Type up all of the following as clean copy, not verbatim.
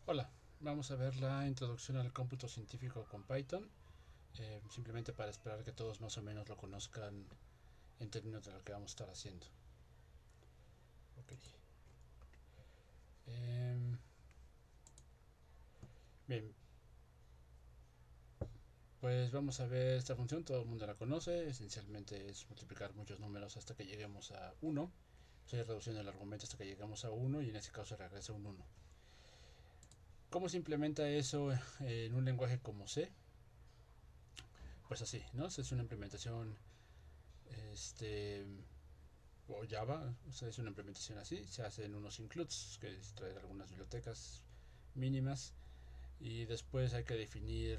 Hola, vamos a ver la introducción al cómputo científico con Python, simplemente para esperar que todos más o menos lo conozcan en términos de lo que vamos a estar haciendo. Ok. Em, Bien, pues vamos a ver esta función, todo el mundo la conoce, esencialmente es multiplicar muchos números hasta que lleguemos a 1. Estoy reduciendo el argumento hasta que lleguemos a 1 y en este caso regresa un 1. ¿Cómo se implementa eso en un lenguaje como C? Pues así, ¿no? Es una implementación este, o Java, o sea, es una implementación así, se hacen unos includes, que es traer algunas bibliotecas mínimas, y después hay que definir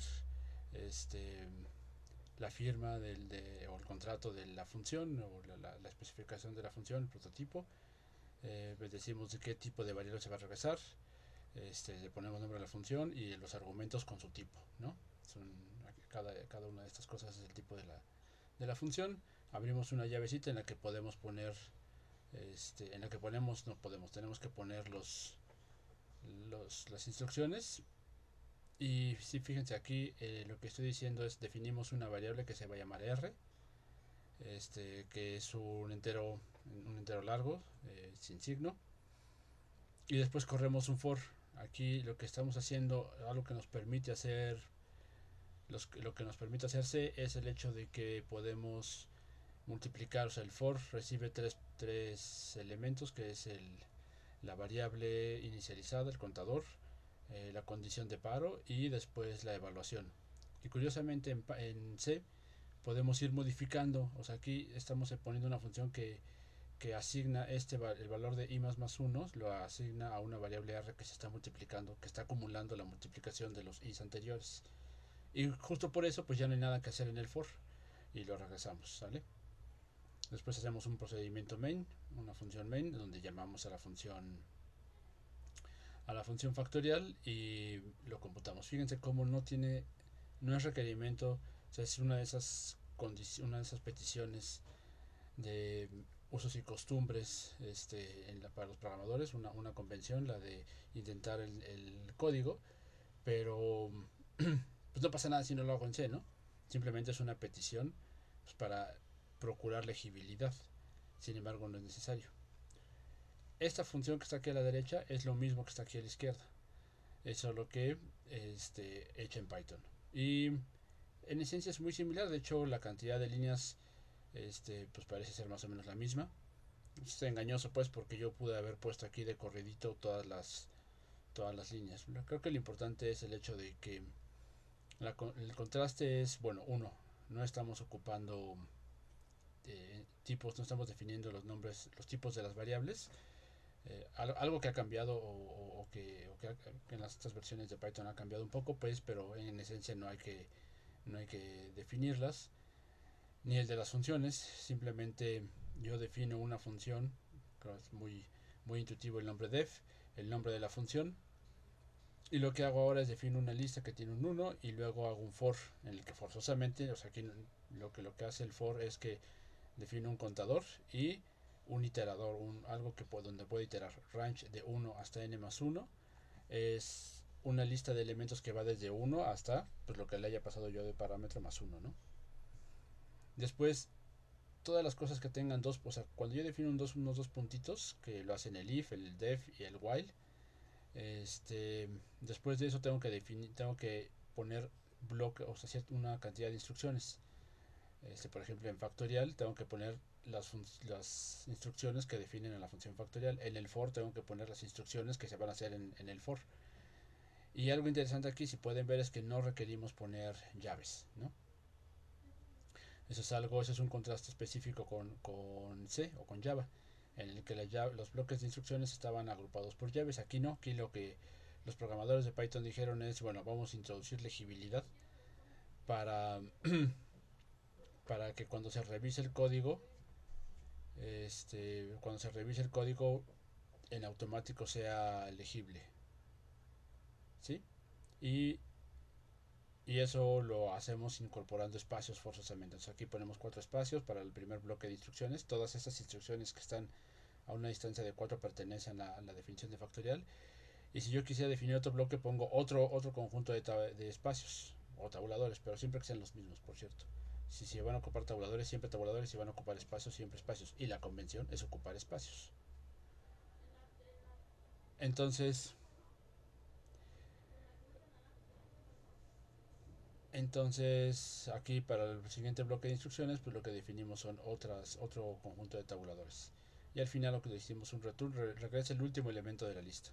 este la firma o el contrato de la función o la especificación de la función, el prototipo. Pues decimos de qué tipo de variable se va a regresar, le ponemos nombre a la función y los argumentos con su tipo, ¿no? Son, cada una de estas cosas es el tipo de la función. Abrimos una llavecita en la que podemos poner en la que ponemos, no podemos, tenemos que poner las instrucciones. Y si fíjense aquí, lo que estoy diciendo es definimos una variable que se va a llamar r, que es un entero largo, sin signo, y después corremos un for. Aquí lo que estamos haciendo, algo que nos permite hacer, lo que nos permite hacerse es el hecho de que podemos multiplicar, o sea, el for recibe tres elementos, que es la variable inicializada, el contador, la condición de paro y después la evaluación. Y curiosamente en C podemos ir modificando, o sea, aquí estamos poniendo una función que asigna el valor de i más 1, lo asigna a una variable r que se está multiplicando, que está acumulando la multiplicación de los i's anteriores. Y justo por eso pues ya no hay nada que hacer en el for y lo regresamos, ¿sale? Después hacemos un procedimiento main, una función main, donde llamamos a la función factorial y lo computamos. Fíjense cómo no es requerimiento, o sea, es una de esas peticiones de usos y costumbres para los programadores, una convención, la de intentar el código, pero pues no pasa nada si no lo hago en C, ¿no? Simplemente es una petición pues, para procurar legibilidad. Sin embargo, no es necesario. Esta función que está aquí a la derecha es lo mismo que está aquí a la izquierda. Es solo que hecha en Python. Y en esencia es muy similar. De hecho, la cantidad de líneas pues parece ser más o menos la misma. Es engañoso pues porque yo pude haber puesto aquí de corridito todas las líneas. Creo que lo importante es el hecho de que el contraste es, bueno, uno, no estamos ocupando tipos, no estamos definiendo los nombres, los tipos de las variables. Algo que ha cambiado que en las otras versiones de Python ha cambiado un poco, pues, pero en esencia no hay que definirlas. Ni el de las funciones, simplemente yo defino una función, creo que es muy intuitivo el nombre def, el nombre de la función, y lo que hago ahora es defino una lista que tiene un 1 y luego hago un for en el que forzosamente, o sea, aquí lo que hace el for es que define un contador y un iterador, algo donde puede iterar. Range de 1 hasta n más 1 es una lista de elementos que va desde 1 hasta pues, lo que le haya pasado yo de parámetro más 1, ¿no? Después, todas las cosas que tengan dos, o sea, cuando yo defino unos dos puntitos, que lo hacen el if, el def y el while, después de eso tengo que poner bloque, o sea, una cantidad de instrucciones. Por ejemplo, en factorial tengo que poner las instrucciones que definen a la función factorial. En el for tengo que poner las instrucciones que se van a hacer en el for. Y algo interesante aquí, si pueden ver, es que no requerimos poner llaves, ¿no? Eso es un contraste específico con C o con Java, en el que los bloques de instrucciones estaban agrupados por llaves. Aquí no, aquí lo que los programadores de Python dijeron es, bueno, vamos a introducir legibilidad para, para que cuando se revise el código en automático sea legible, ¿sí? Y, y eso lo hacemos incorporando espacios forzosamente. Entonces aquí ponemos 4 espacios para el primer bloque de instrucciones. Todas estas instrucciones que están a una distancia de 4 pertenecen a la definición de factorial. Y si yo quisiera definir otro bloque, pongo otro conjunto de espacios o tabuladores, pero siempre que sean los mismos, por cierto. Si se van a ocupar tabuladores, siempre tabuladores. Si van a ocupar espacios, siempre espacios. Y la convención es ocupar espacios. Entonces, aquí para el siguiente bloque de instrucciones, pues lo que definimos son otro conjunto de tabuladores. Y al final lo que decimos un return, regresa el último elemento de la lista.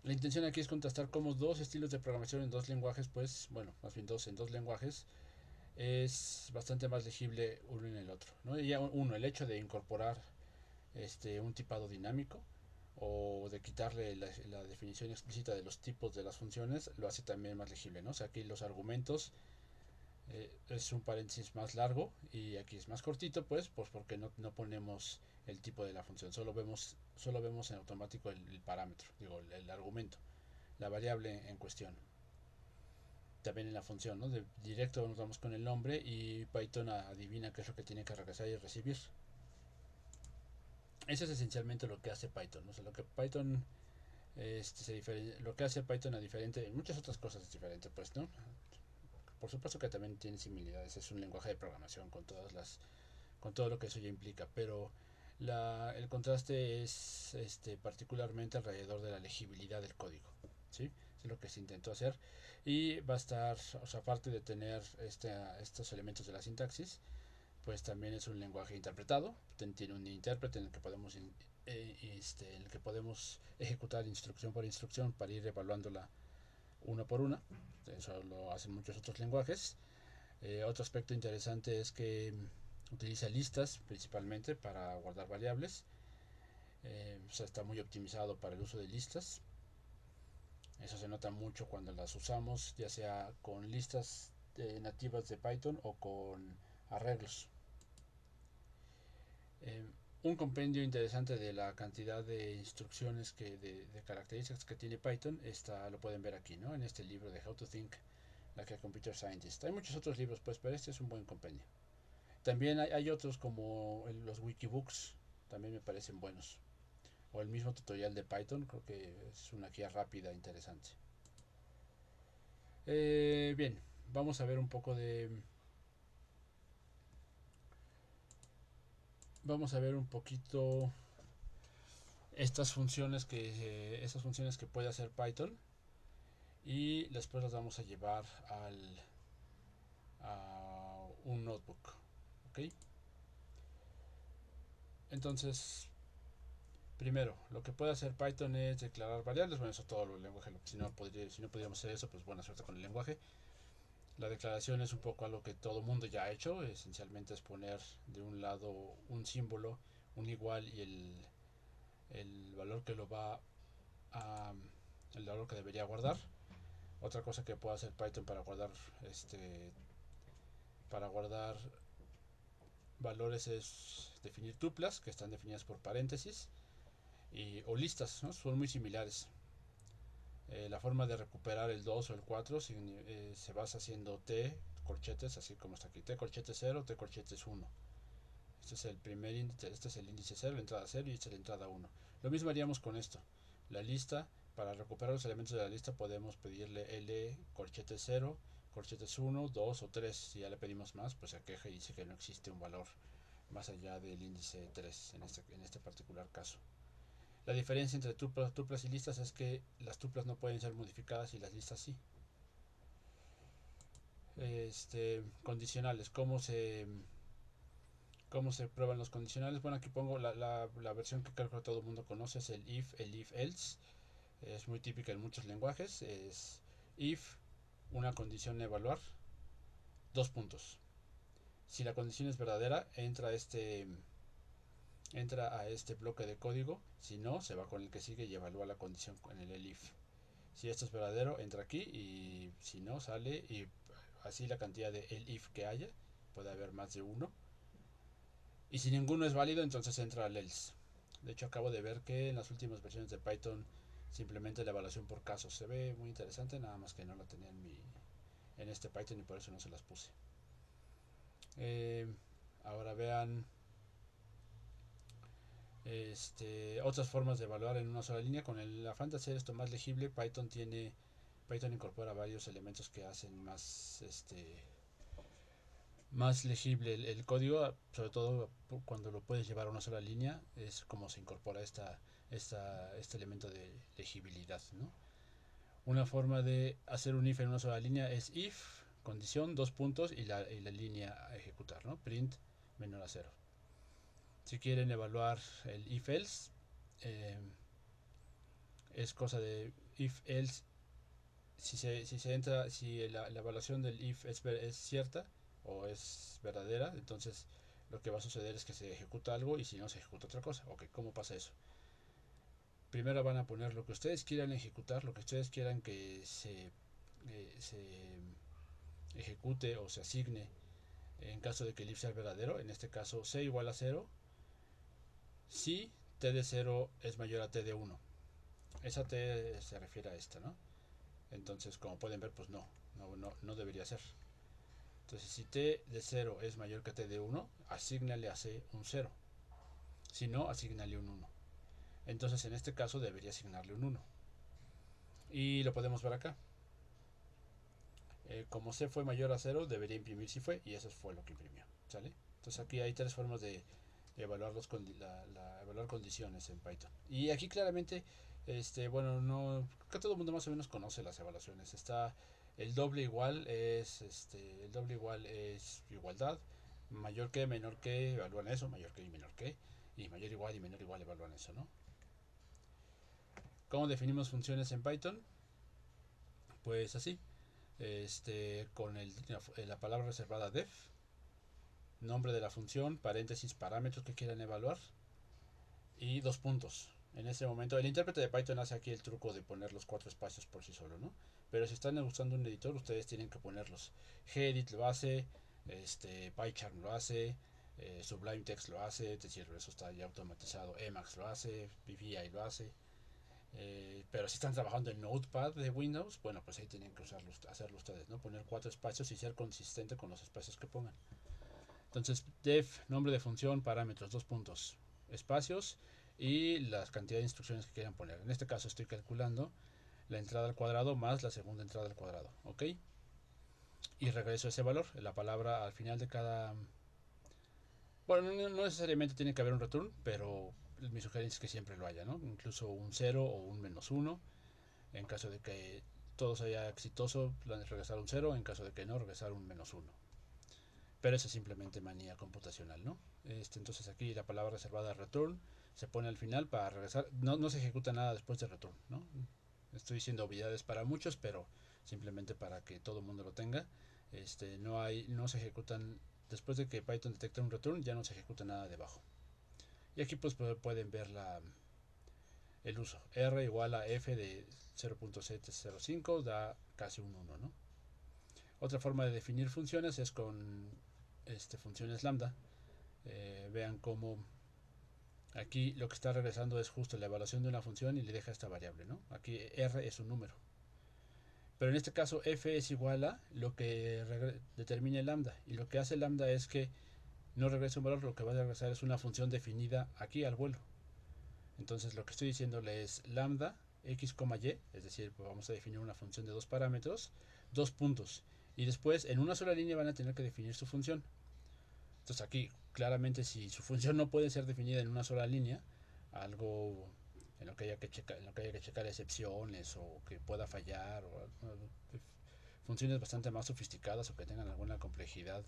La intención aquí es contrastar cómo dos estilos de programación en dos lenguajes, pues, bueno, más bien en dos lenguajes, es bastante más legible uno en el otro, ¿no? Y ya el hecho de incorporar un tipado dinámico o de quitarle la definición explícita de los tipos de las funciones lo hace también más legible, ¿no? O sea, aquí los argumentos es un paréntesis más largo y aquí es más cortito, pues porque no ponemos el tipo de la función, solo vemos en automático el parámetro, digo, el argumento, la variable en cuestión. También en la función, ¿no? Directo nos vamos con el nombre y Python adivina qué es lo que tiene que regresar y recibir. Eso es esencialmente lo que hace Python, ¿no? O sea, lo que Python lo que hace Python a diferente, en muchas otras cosas es diferente, pues, ¿no? Por supuesto que también tiene similitudes, es un lenguaje de programación con todo lo que eso ya implica, pero el contraste es particularmente alrededor de la legibilidad del código, ¿sí? Es lo que se intentó hacer y va a estar, o sea, aparte de tener estos elementos de la sintaxis, pues también es un lenguaje interpretado, tiene un intérprete en el que podemos ejecutar instrucción por instrucción para ir evaluándola una por una. Eso lo hacen muchos otros lenguajes. Otro aspecto interesante es que utiliza listas principalmente para guardar variables. O sea, está muy optimizado para el uso de listas. Eso se nota mucho cuando las usamos, ya sea con listas nativas de Python o con arreglos. Eh, un compendio interesante de la cantidad de instrucciones de características que tiene Python lo pueden ver aquí, ¿no? En este libro de How to Think Like a Computer Scientist. Hay muchos otros libros, pues, pero este es un buen compendio. También hay otros como los wikibooks, también me parecen buenos. O el mismo tutorial de Python, creo que es una guía rápida, interesante. Bien, vamos a ver un poco de... Vamos a ver un poquito esas funciones que puede hacer Python y después las vamos a llevar a un notebook, ¿ok? Entonces, primero, lo que puede hacer Python es declarar variables. Bueno, eso todo el lenguaje. Si no podríamos hacer eso, pues buena suerte con el lenguaje. La declaración es un poco algo que todo mundo ya ha hecho. Esencialmente es poner de un lado un símbolo, un igual y el valor que lo va a... el valor que debería guardar. Otra cosa que puede hacer Python para guardar valores es definir tuplas que están definidas por paréntesis o listas, ¿no? Son muy similares. La forma de recuperar el 2 o el 4 se basa haciendo t corchetes, así como está aquí, t corchetes 0, t corchetes 1. Este es el primer índice, este es el índice 0, la entrada 0 y esta es la entrada 1. Lo mismo haríamos con esto. La lista, para recuperar los elementos de la lista podemos pedirle l corchetes 0, corchetes 1, 2 o 3. Si ya le pedimos más, pues se queja y dice que no existe un valor más allá del índice 3 en este particular caso. La diferencia entre tuplas y listas es que las tuplas no pueden ser modificadas y las listas sí. Condicionales, ¿cómo se prueban los condicionales? Bueno, aquí pongo la versión que creo que todo el mundo conoce, es el if else. Es muy típica en muchos lenguajes. Es if, una condición a evaluar, dos puntos. Si la condición es verdadera, entra a este bloque de código. Si no, se va con el que sigue y evalúa la condición con el if. Si esto es verdadero, entra aquí y si no, sale y así la cantidad de if que haya. Puede haber más de uno. Y si ninguno es válido, entonces entra al else. De hecho, acabo de ver que en las últimas versiones de Python simplemente la evaluación por casos se ve muy interesante, nada más que no la tenía en este Python y por eso no se las puse. Ahora vean Otras formas de evaluar en una sola línea. Con el afán de hacer esto más legible, Python incorpora varios elementos que hacen más legible el código, sobre todo cuando lo puedes llevar a una sola línea. Es como se incorpora este elemento de legibilidad, ¿no? Una forma de hacer un if en una sola línea es if, condición, dos puntos y la línea a ejecutar, ¿no? Print menor a cero. Si quieren evaluar el if else, es cosa de if else. Si la evaluación del if es cierta o es verdadera, entonces lo que va a suceder es que se ejecuta algo, y si no, se ejecuta otra cosa. Ok, ¿cómo pasa eso? Primero van a poner lo que ustedes quieran ejecutar, lo que ustedes quieran que se ejecute o se asigne en caso de que el if sea verdadero. En este caso, c igual a 0 si t de 0 es mayor a t de 1. Esa t se refiere a esta, ¿no? Entonces, como pueden ver, pues no debería ser. Entonces, si t de 0 es mayor que t de 1, asígnale a c un 0. Si no, asígnale un 1. Entonces, en este caso debería asignarle un 1. Y lo podemos ver acá. Como c fue mayor a 0, debería imprimir si fue, y eso fue lo que imprimió. ¿Sale? Entonces, aquí hay tres formas de evaluar evaluar condiciones en Python. Y aquí claramente, bueno, no, que todo el mundo más o menos conoce las evaluaciones. Está el doble igual es igualdad, mayor que, menor que, evalúan eso, mayor que y menor que, y mayor igual y menor igual evalúan eso, ¿no? ¿Cómo definimos funciones en Python? Pues así, con la palabra reservada def, nombre de la función, paréntesis, parámetros que quieran evaluar, y dos puntos. En ese momento, el intérprete de Python hace aquí el truco de poner los 4 espacios por sí solo, ¿no? Pero si están usando un editor, ustedes tienen que ponerlos. Gedit lo hace, PyCharm lo hace, Sublime Text lo hace, es decir, eso está ya automatizado. Emacs lo hace, VI lo hace. Pero si están trabajando en Notepad de Windows, bueno, pues ahí tienen que hacerlo ustedes, ¿no? Poner 4 espacios y ser consistente con los espacios que pongan. Entonces, def, nombre de función, parámetros, dos puntos, espacios y la cantidad de instrucciones que quieran poner. En este caso estoy calculando la entrada al cuadrado más la segunda entrada al cuadrado, ¿ok? Y regreso ese valor, la palabra al final de cada... Bueno, no necesariamente tiene que haber un return, pero mi sugerencia es que siempre lo haya, ¿no? Incluso un 0 o un -1, en caso de que todo sea exitoso, regresar un 0, en caso de que no, regresar un -1. Pero eso es simplemente manía computacional, ¿no? Entonces aquí la palabra reservada return se pone al final para regresar. No se ejecuta nada después de return, ¿no? Estoy diciendo obviedades para muchos, pero simplemente para que todo el mundo lo tenga. No se ejecutan después de que Python detecta un return, ya no se ejecuta nada debajo. Y aquí pues pueden ver el uso. R igual a F de 0.705 da casi un 1, ¿no? Otra forma de definir funciones es con funciones lambda. Vean cómo aquí lo que está regresando es justo la evaluación de una función y le deja esta variable, ¿no? Aquí R es un número. Pero en este caso F es igual a lo que determina el lambda. Y lo que hace el lambda es que no regresa un valor, lo que va a regresar es una función definida aquí al vuelo. Entonces lo que estoy diciéndole es lambda x, y, es decir, pues vamos a definir una función de dos parámetros, dos puntos. Y después en una sola línea van a tener que definir su función. Entonces aquí claramente si su función no puede ser definida en una sola línea, algo en lo que haya que checar excepciones o que pueda fallar, o funciones bastante más sofisticadas o que tengan alguna complejidad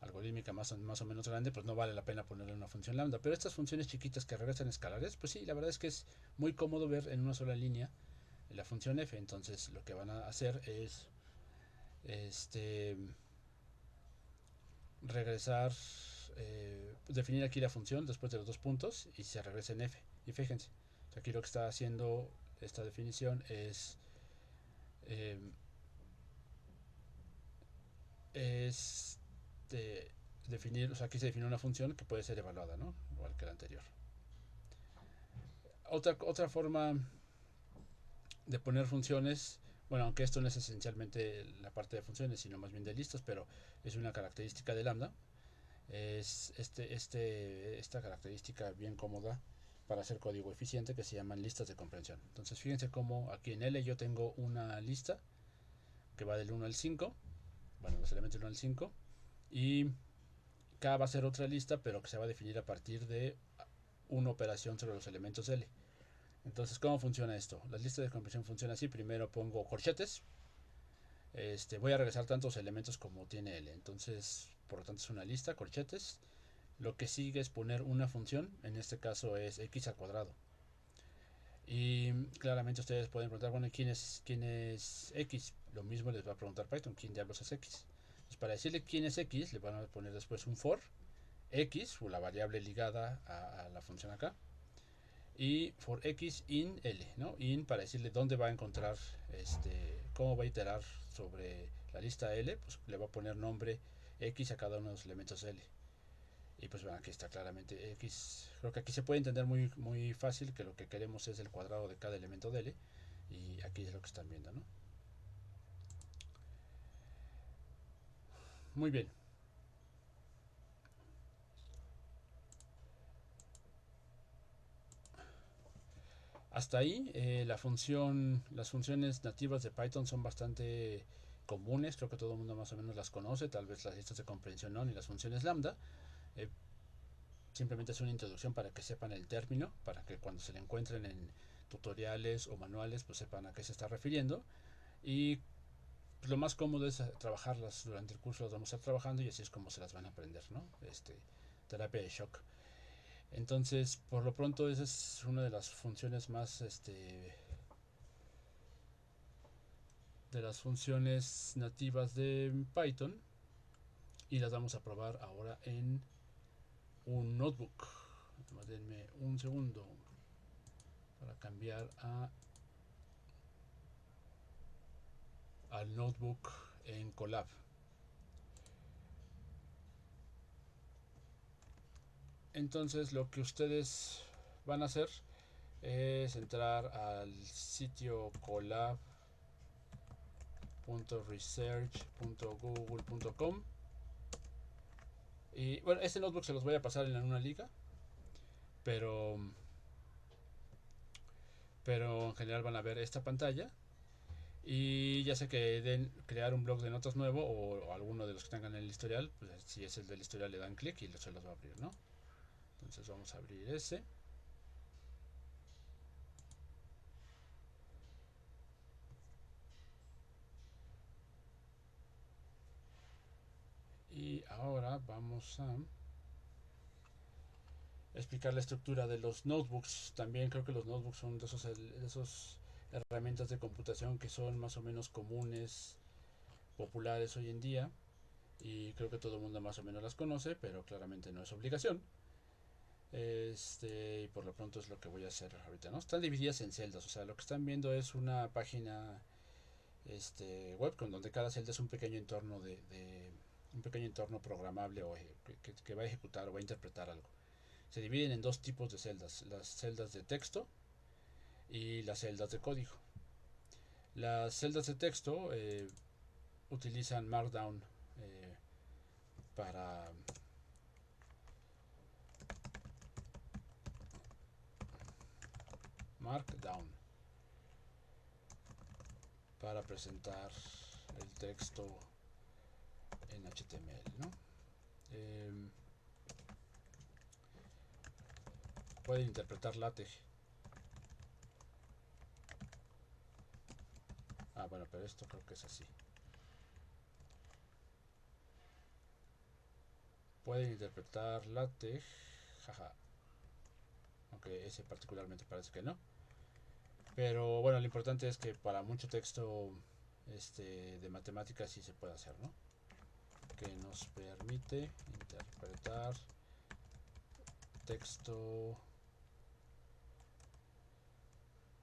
algorítmica más o menos grande, pues no vale la pena ponerle una función lambda. Pero estas funciones chiquitas que regresan escalares, pues sí, la verdad es que es muy cómodo ver en una sola línea la función f. Entonces lo que van a hacer es regresar, definir aquí la función después de los dos puntos y se regresa en f. Y fíjense, aquí lo que está haciendo esta definición es definir, o sea, aquí se define una función que puede ser evaluada, ¿no? Igual que la anterior. Otra forma de poner funciones, bueno, aunque esto no es esencialmente la parte de funciones, sino más bien de listas, pero es una característica de lambda, es esta característica bien cómoda para hacer código eficiente que se llaman listas de comprensión. Entonces fíjense cómo aquí en L yo tengo una lista que va del 1 al 5, bueno, los elementos del 1 al 5, y K va a ser otra lista, pero que se va a definir a partir de una operación sobre los elementos L. Entonces, ¿cómo funciona esto? Las listas de comprensión funcionan así. Primero pongo corchetes. Voy a regresar tantos elementos como tiene L. Entonces, por lo tanto, es una lista, corchetes. Lo que sigue es poner una función. En este caso es x al cuadrado. Y claramente ustedes pueden preguntar, bueno, ¿quién es X? Lo mismo les va a preguntar Python, ¿quién diablos es X? Entonces, para decirle quién es X, le van a poner después un for X, o la variable ligada a la función acá, y for X in L, ¿no? In para decirle dónde va a encontrar, cómo va a iterar sobre la lista L, pues le va a poner nombre X a cada uno de los elementos L. Y pues bueno, aquí está claramente X. Creo que aquí se puede entender muy fácil que lo que queremos es el cuadrado de cada elemento de L. Y aquí es lo que están viendo, ¿no? Muy bien. Hasta ahí las funciones nativas de Python son bastante comunes. Creo que todo el mundo más o menos las conoce. Tal vez las listas de comprensión no, ni las funciones lambda. Eh, Simplemente es una introducción para que sepan el término, para que cuando se le encuentren en tutoriales o manuales, pues sepan a qué se está refiriendo. Y pues, lo más cómodo es trabajarlas durante el curso, las vamos a estar trabajando y así es como se las van a aprender, ¿no? Terapia de shock. Entonces, por lo pronto, esa es una de las funciones más, de las funciones nativas de Python y las vamos a probar ahora en un notebook. Denme un segundo para cambiar al notebook en Colab. Entonces lo que ustedes van a hacer es entrar al sitio colab.research.google.com y bueno, este notebook se los voy a pasar en una liga, pero en general van a ver esta pantalla y ya sé que den crear un blog de notas nuevo o alguno de los que tengan en el historial, pues si es el del historial le dan clic y se los va a abrir, ¿no? Entonces vamos a abrir ese. Y ahora vamos a explicar la estructura de los notebooks. También creo que los notebooks son de esos herramientas de computación que son más o menos comunes, populares hoy en día. Y creo que todo el mundo más o menos las conoce, pero claramente no es obligación. Y por lo pronto es lo que voy a hacer ahorita, ¿no? Están divididas en celdas, o sea, lo que están viendo es una página web con donde cada celda es un pequeño entorno un pequeño entorno programable o que va a ejecutar o va a interpretar algo. Se dividen en dos tipos de celdas, las celdas de texto y las celdas de código. Las celdas de texto utilizan Markdown eh, para Markdown para presentar el texto en HTML, ¿no? Eh, Pueden interpretar LaTeX. Ah, bueno, pero esto creo que es así. Pueden interpretar LaTeX, jaja. Aunque ese particularmente parece que no. Pero bueno, lo importante es que para mucho texto de matemáticas sí se puede hacer, ¿no? Que nos permite interpretar texto.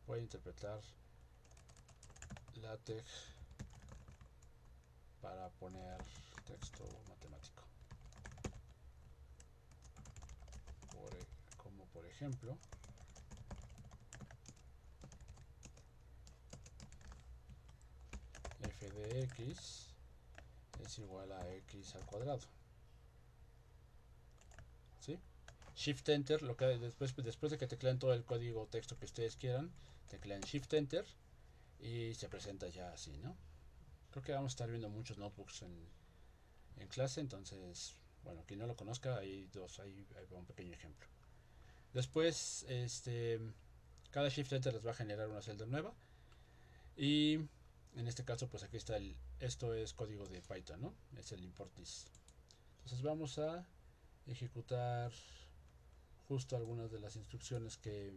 Puede interpretar LaTeX para poner texto matemático. Como por ejemplo, f de x es igual a x al cuadrado. Shift Enter, lo que después de que tecleen todo el código texto que ustedes quieran, teclean Shift Enter y se presenta ya así, ¿no? Creo que vamos a estar viendo muchos notebooks en clase, entonces, bueno, quien no lo conozca, hay un pequeño ejemplo. Después, cada Shift Enter les va a generar una celda nueva y en este caso, pues aquí está esto es código de Python, ¿no? Es el import this. Entonces vamos a ejecutar justo algunas de las instrucciones que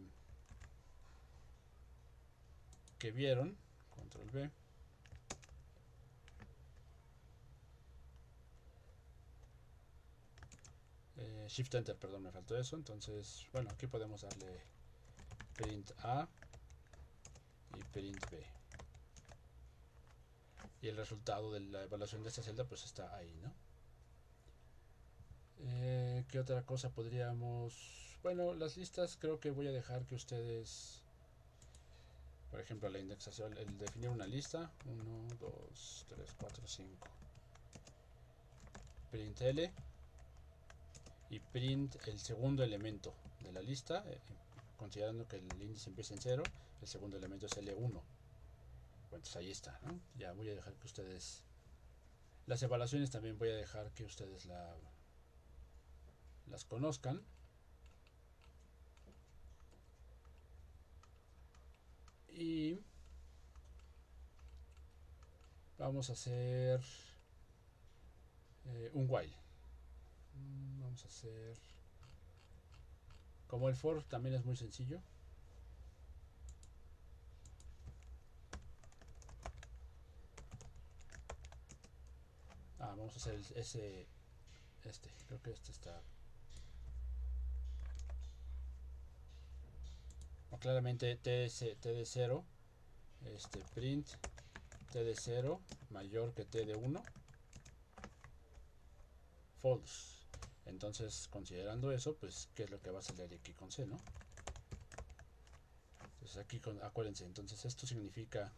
vieron. Control B. Shift Enter, perdón, me faltó eso. Entonces, bueno, aquí podemos darle print A y print B. Y el resultado de la evaluación de esta celda pues está ahí, ¿no? ¿Qué otra cosa podríamos...? Bueno, las listas creo que voy a dejar que ustedes... Por ejemplo, la indexación, el definir una lista. 1, 2, 3, 4, 5. Print L. Y print el segundo elemento de la lista. Considerando que el índice empieza en 0. El segundo elemento es L1. Bueno, entonces ahí está, ¿no? Ya voy a dejar que ustedes... Las evaluaciones también voy a dejar que ustedes las conozcan. Y vamos a hacer un while. Vamos a hacer... Como el for también es muy sencillo. Vamos a hacer creo que este está... claramente t de 0, print t de 0 mayor que t de 1, false. Entonces, considerando eso, pues, ¿qué es lo que va a salir aquí con C, no? Entonces, aquí, acuérdense, entonces esto significa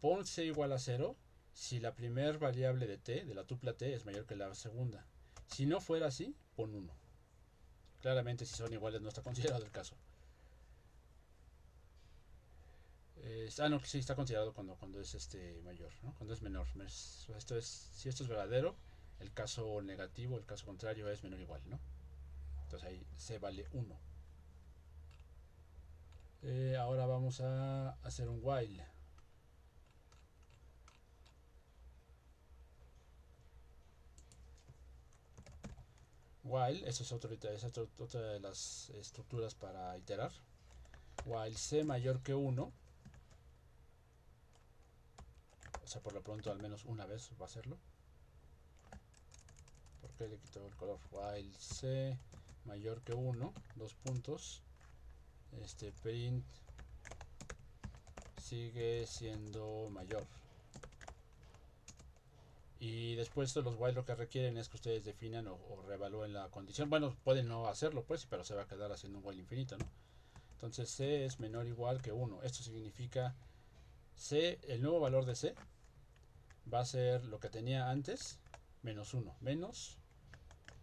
pon C igual a 0 si la primera variable de t, de la tupla t, es mayor que la segunda. Si no fuera así, pon 1. Claramente, si son iguales, no está considerado el caso. No, sí está considerado cuando es mayor, ¿no? Cuando es menor. Si esto es verdadero, el caso negativo, el caso contrario es menor o igual, ¿no? Entonces ahí C vale 1. Ahora vamos a hacer un while. While, eso es otra de las estructuras para iterar. While C mayor que 1, o sea, por lo pronto al menos una vez va a hacerlo. ¿Por qué le quito el color? While C mayor que 1, dos puntos, print sigue siendo mayor. Y después los while lo que requieren es que ustedes definan o reevalúen la condición. Bueno, pueden no hacerlo pues, pero se va a quedar haciendo un while infinito, ¿no? Entonces C es menor o igual que 1. Esto significa C, el nuevo valor de C va a ser lo que tenía antes, menos 1. Menos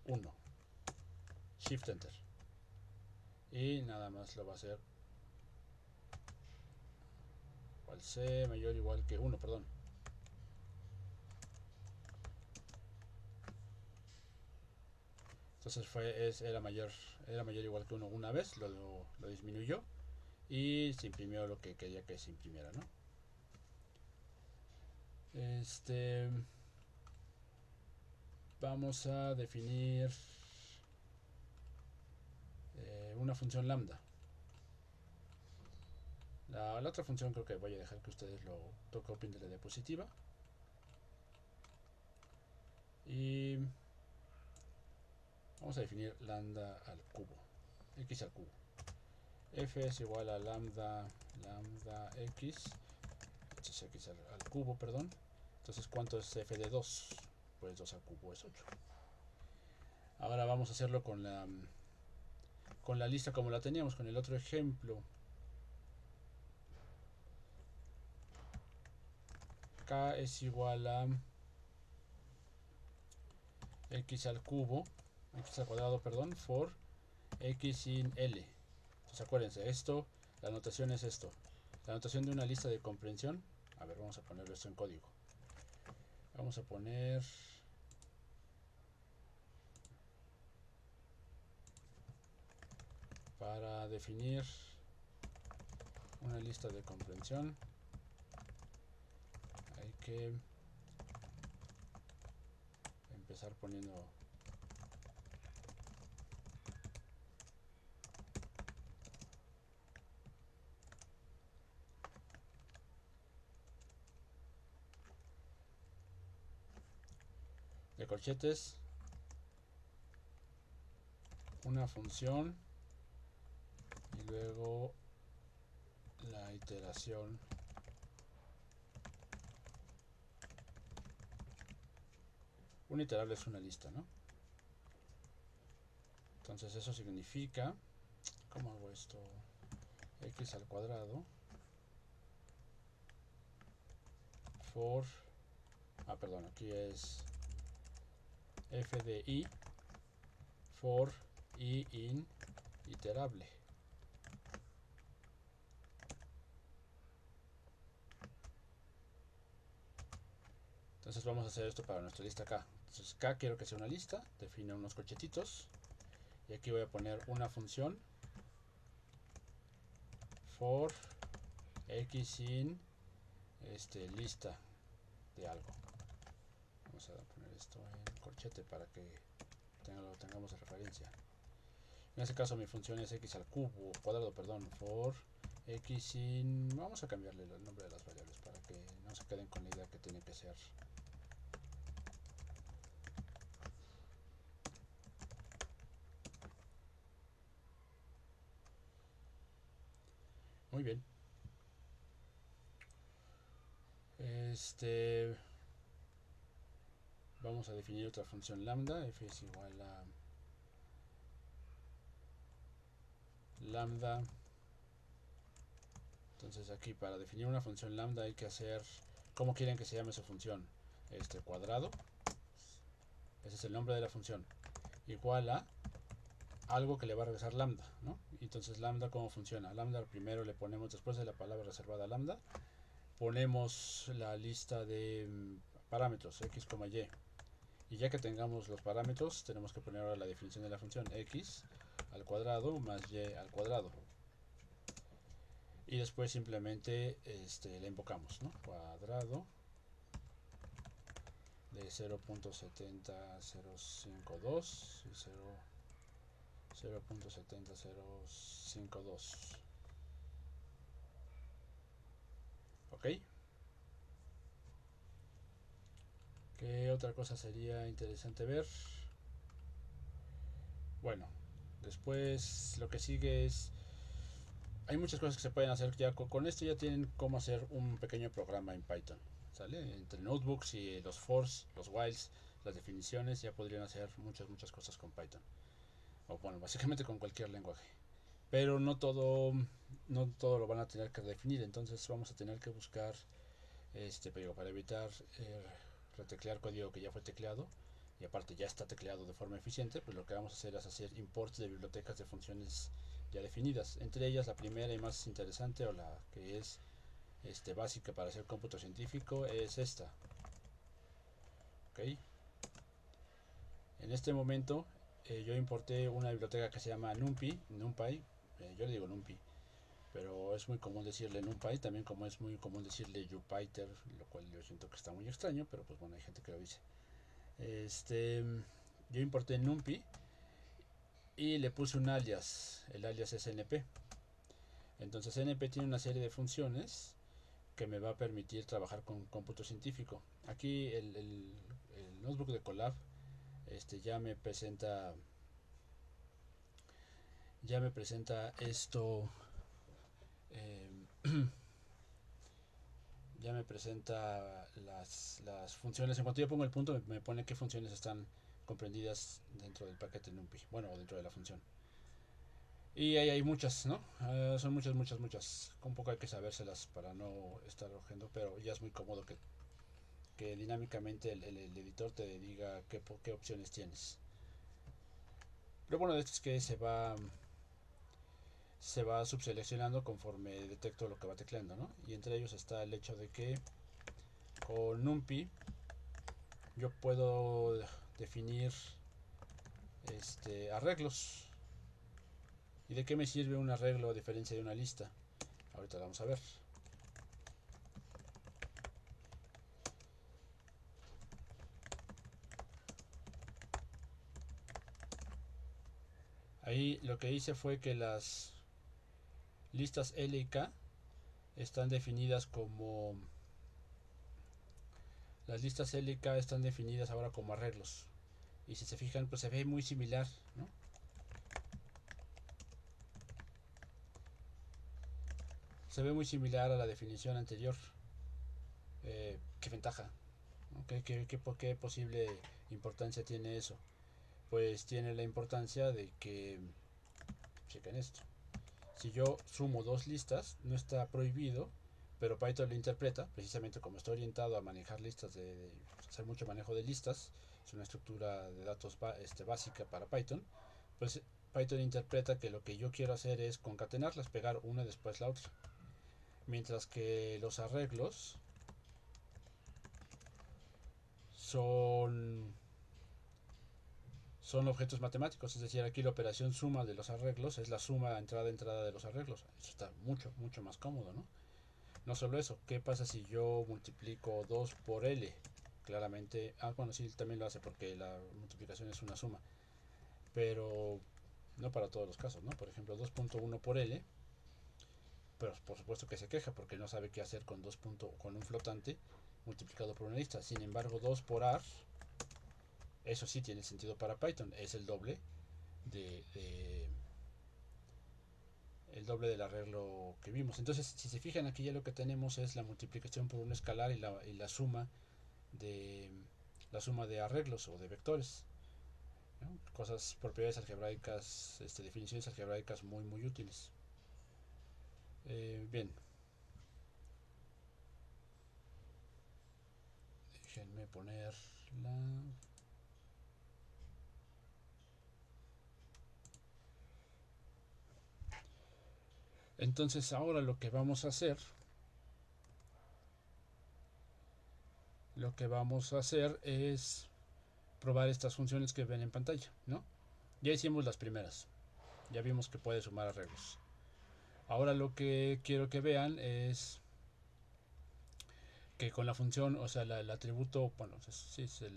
1. Shift Enter. Y nada más lo va a hacer while C mayor o igual que 1, perdón. Entonces era mayor o igual que 1 una vez, lo disminuyó y se imprimió lo que quería que se imprimiera, ¿no? Vamos a definir una función lambda. La otra función creo que voy a dejar que ustedes lo copien de la diapositiva. Y vamos a definir lambda al cubo, x al cubo. F es igual a lambda x, esto es x al cubo, perdón. Entonces, ¿cuánto es f de 2? Pues 2 al cubo es 8. Ahora vamos a hacerlo con la lista como la teníamos, con el otro ejemplo. K es igual a x al cubo. x al cuadrado, perdón, for x sin L. Entonces acuérdense, esto, la anotación es esto. La anotación de una lista de comprensión. A ver, vamos a ponerlo esto en código. Vamos a poner para definir una lista de comprensión. Hay que empezar poniendo de corchetes una función y luego la iteración un iterable es una lista, ¿no? Entonces eso significa, ¿cómo hago esto? X al cuadrado for, perdón, aquí es f de i for i in iterable. Entonces vamos a hacer esto para nuestra lista K. Entonces K quiero que sea una lista, define unos corchetitos y aquí voy a poner una función for x in lista de algo. Vamos a poner esto en corchete para que lo tengamos de referencia. En este caso mi función es x al cubo, cuadrado, perdón, for x sin... Vamos a cambiarle el nombre de las variables para que no se queden con la idea que tiene que ser. Muy bien. Vamos a definir otra función lambda, f es igual a lambda. Entonces aquí para definir una función lambda hay que hacer, ¿cómo quieren que se llame su función? Cuadrado, ese es el nombre de la función, igual a algo que le va a regresar lambda, ¿no? Entonces lambda, ¿cómo funciona? Lambda primero le ponemos, después de la palabra reservada lambda, ponemos la lista de parámetros x, y ya que tengamos los parámetros tenemos que poner ahora la definición de la función x al cuadrado más y al cuadrado y después simplemente la invocamos, ¿no? Cuadrado de 0.70052 y 0.70052. ok. ¿Qué otra cosa sería interesante ver? Bueno, después lo que sigue es, hay muchas cosas que se pueden hacer ya con esto. Ya tienen cómo hacer un pequeño programa en Python, ¿sale? Entre notebooks y los fors, los whiles, las definiciones, ya podrían hacer muchas cosas con Python, o bueno, básicamente con cualquier lenguaje, pero no todo lo van a tener que definir. Entonces vamos a tener que buscar pero para evitar reteclear código que ya fue tecleado y aparte ya está tecleado de forma eficiente, pues lo que vamos a hacer es hacer imports de bibliotecas de funciones ya definidas. Entre ellas la primera y más interesante, o la que es básica para hacer cómputo científico, es esta. Ok. En este momento yo importé una biblioteca que se llama NumPy, yo le digo NumPy, pero es muy común decirle NumPy, también como es muy común decirle Jupyter, lo cual yo siento que está muy extraño, pero pues bueno, hay gente que lo dice. Yo importé NumPy y le puse un alias, el alias es np. Entonces np tiene una serie de funciones que me va a permitir trabajar con cómputo científico. Aquí el notebook de Colab ya me presenta esto. Ya me presenta las funciones. En cuanto yo pongo el punto, me pone qué funciones están comprendidas dentro del paquete NumPy, bueno, o dentro de la función. Y ahí hay muchas, ¿no? Son muchas. Un poco hay que sabérselas para no estar ojeando, pero ya es muy cómodo que dinámicamente el editor te diga qué opciones tienes. Lo bueno de esto es que se va subseleccionando conforme detecto lo que va tecleando, ¿no? Y entre ellos está el hecho de que con NumPy yo puedo definir arreglos. ¿Y de qué me sirve un arreglo a diferencia de una lista? Ahorita vamos a ver. Ahí lo que hice fue que las listas L y K están definidas como las listas L y K están definidas ahora como arreglos. Y si se fijan, pues se ve muy similar, ¿no? Se ve muy similar a la definición anterior. ¿Qué ventaja? ¿No? ¿Qué posible importancia tiene eso? Pues tiene la importancia de que, chequen esto, si yo sumo dos listas, no está prohibido, pero Python lo interpreta, precisamente como está orientado a manejar listas, de hacer mucho manejo de listas, es una estructura de datos básica para Python, pues Python interpreta que lo que yo quiero hacer es concatenarlas, pegar una después la otra. Mientras que los arreglos son son objetos matemáticos, es decir, aquí la operación suma de los arreglos es la suma entrada de los arreglos. Eso está mucho más cómodo, ¿no? No solo eso, ¿qué pasa si yo multiplico 2 por L? Claramente, bueno, sí, también lo hace porque la multiplicación es una suma, pero no para todos los casos, ¿no? Por ejemplo, 2.1 por L, pero por supuesto que se queja porque no sabe qué hacer con con un flotante multiplicado por una lista. Sin embargo, 2 por AR, eso sí tiene sentido para Python, es de, de el doble del arreglo que vimos. Entonces, si se fijan aquí ya lo que tenemos es la multiplicación por un escalar y la suma de arreglos o de vectores, ¿no? Cosas, propiedades algebraicas, definiciones algebraicas muy útiles. Bien, déjenme poner la... Entonces ahora lo que vamos a hacer es probar estas funciones que ven en pantalla, ¿no? Ya hicimos las primeras, ya vimos que puede sumar arreglos. Ahora lo que quiero que vean es que con la función, o sea, el atributo, bueno, sí, esa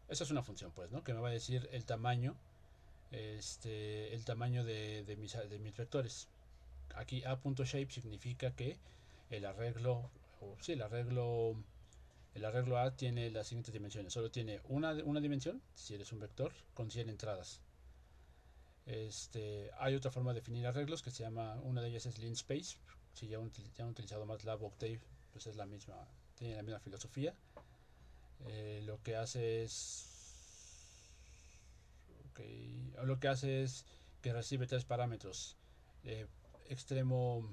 es una función, pues, ¿no? Que me va a decir el tamaño de mis vectores. Aquí a.shape significa que el arreglo, o sí, el arreglo A tiene las siguientes dimensiones. Solo tiene una dimensión, si eres un vector, con 100 entradas. Hay otra forma de definir arreglos que se llama, una de ellas es linspace. Si ya han utilizado MATLAB o Octave, pues es la misma, tiene la misma filosofía. Lo que hace es lo que hace es que recibe tres parámetros: eh, extremo,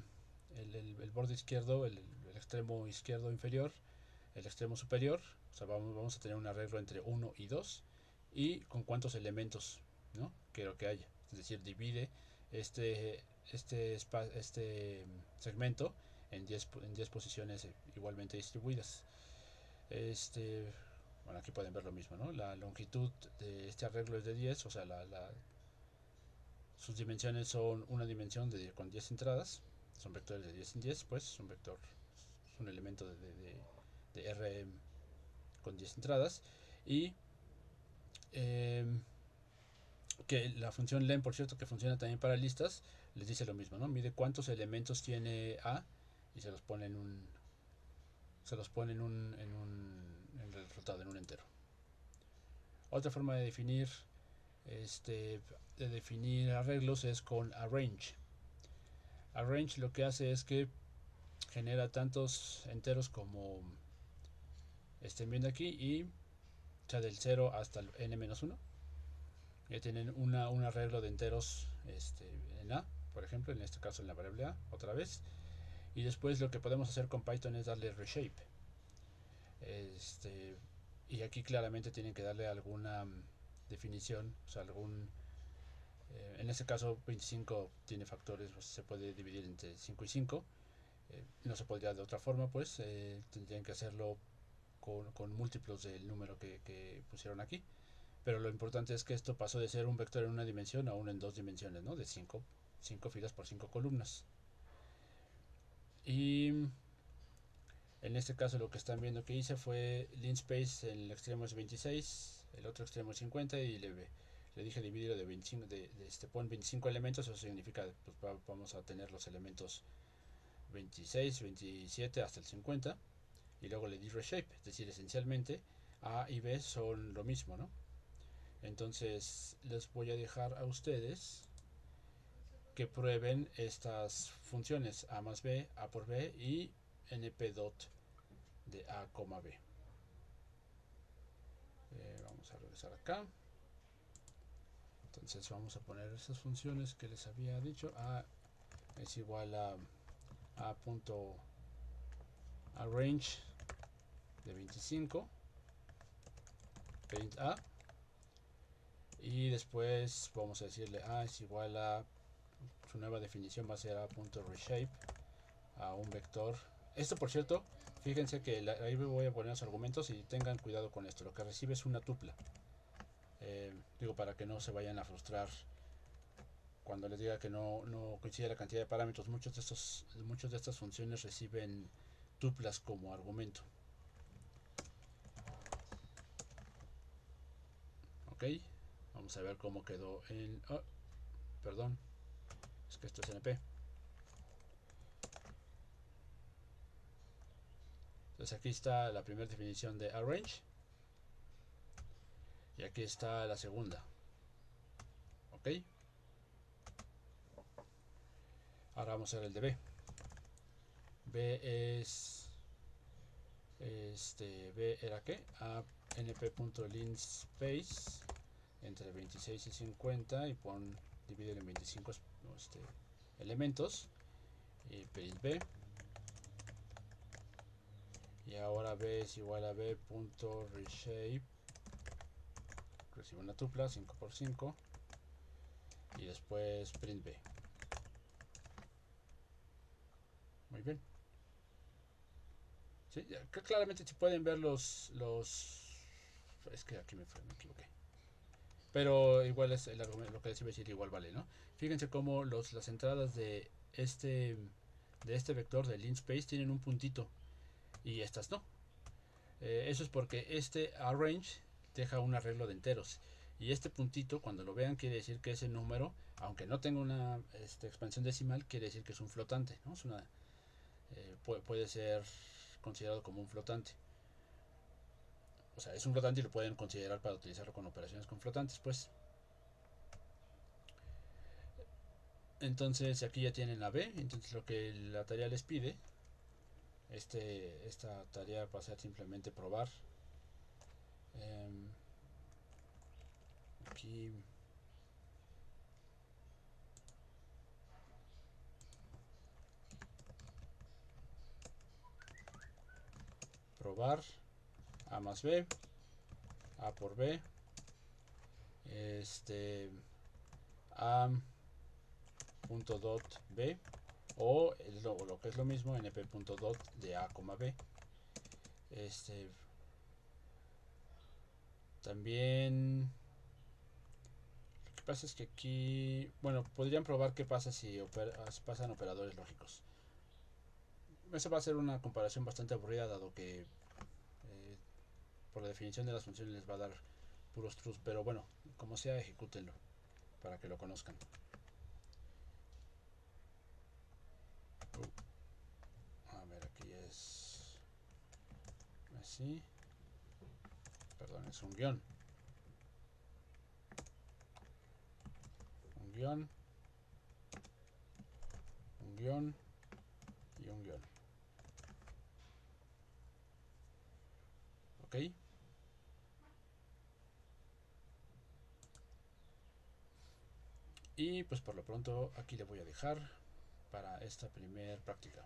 el borde izquierdo, el extremo izquierdo inferior, el extremo superior, o sea, vamos a tener un arreglo entre 1 y 2, y con cuántos elementos, ¿no? Quiero que haya, es decir, divide este, este segmento en 10 posiciones igualmente distribuidas. Bueno, aquí pueden ver lo mismo, ¿no? La longitud de este arreglo es de 10, o sea, sus dimensiones son una dimensión con 10 entradas, son vectores de 10 en 10, pues es un vector, es un elemento de R con 10 entradas. Y eh, que la función len, por cierto, que funciona también para listas, les dice lo mismo, ¿no? Mide cuántos elementos tiene A y se los pone en el resultado, en un entero. Otra forma de definir arreglos es con arrange. Arrange lo que hace es que genera tantos enteros como estén viendo aquí, y o sea, del 0 hasta el n-1. Ya tienen un arreglo de enteros en A, por ejemplo, en este caso en la variable A, otra vez. Y después lo que podemos hacer con Python es darle reshape. Y aquí claramente tienen que darle alguna definición, o sea, en este caso 25 tiene factores, pues, se puede dividir entre 5 y 5. No se podría de otra forma, pues tendrían que hacerlo con múltiplos del número que pusieron aquí. Pero lo importante es que esto pasó de ser un vector en una dimensión a uno en dos dimensiones, ¿no? De 5 filas por 5 columnas. Y en este caso lo que están viendo que hice fue linspace, en el extremo es 26, el otro extremo es 50 y le dije dividirlo de 25, pon 25 elementos, eso significa pues vamos a tener los elementos 26, 27 hasta el 50 y luego le di reshape, es decir, esencialmente A y B son lo mismo, ¿no? Entonces les voy a dejar a ustedes que prueben estas funciones A más B, A por B y np dot de A, B. Vamos a regresar acá. Entonces vamos a poner esas funciones que les había dicho. A es igual a A.arrange de 25, print A, y después vamos a decirle A es igual a, su nueva definición va a ser A.reshape a un vector. Esto, por cierto, fíjense que ahí voy a poner los argumentos y tengan cuidado con esto. Lo que recibe es una tupla. Digo, para que no se vayan a frustrar cuando les diga que no coincide la cantidad de parámetros. Muchos de estas funciones reciben tuplas como argumento. Ok, vamos a ver cómo quedó en... Oh, perdón, es que esto es NP. Entonces aquí está la primera definición de arrange y aquí está la segunda. Ok, ahora vamos a ver el de B. B es B era que a np.linspace entre 26 y 50 y dividir en 25 elementos y print B, y ahora B es igual a b.reshape, recibe una tupla 5 por 5 y después print B. Muy bien. Sí, claramente si pueden ver es que aquí me equivoqué. Pero igual es el argumento, lo que les iba a decir igual vale, ¿no? Fíjense cómo las entradas de este vector de linspace tienen un puntito y estas no. Eso es porque este arrange deja un arreglo de enteros y este puntito, cuando lo vean, quiere decir que ese número, aunque no tenga una expansión decimal, quiere decir que es un flotante, ¿no? Puede ser considerado como un flotante. O sea, es un flotante y lo pueden considerar para utilizarlo con operaciones con flotantes, pues. Entonces aquí ya tienen la B. Entonces lo que la tarea les pide, esta tarea va a ser simplemente probar. Aquí probar A más B, A por B, A.dot B, o lo que es lo mismo, np.dot de A, B. También lo que pasa es que aquí, bueno, podrían probar qué pasa si pasan operadores lógicos. Eso va a ser una comparación bastante aburrida, dado que por la definición de las funciones les va a dar puros truths, pero bueno, como sea, ejecútenlo para que lo conozcan. A ver, aquí es así, perdón, es un guión, un guión, un guión y un guión. Ok, y pues por lo pronto aquí le voy a dejar para esta primer práctica.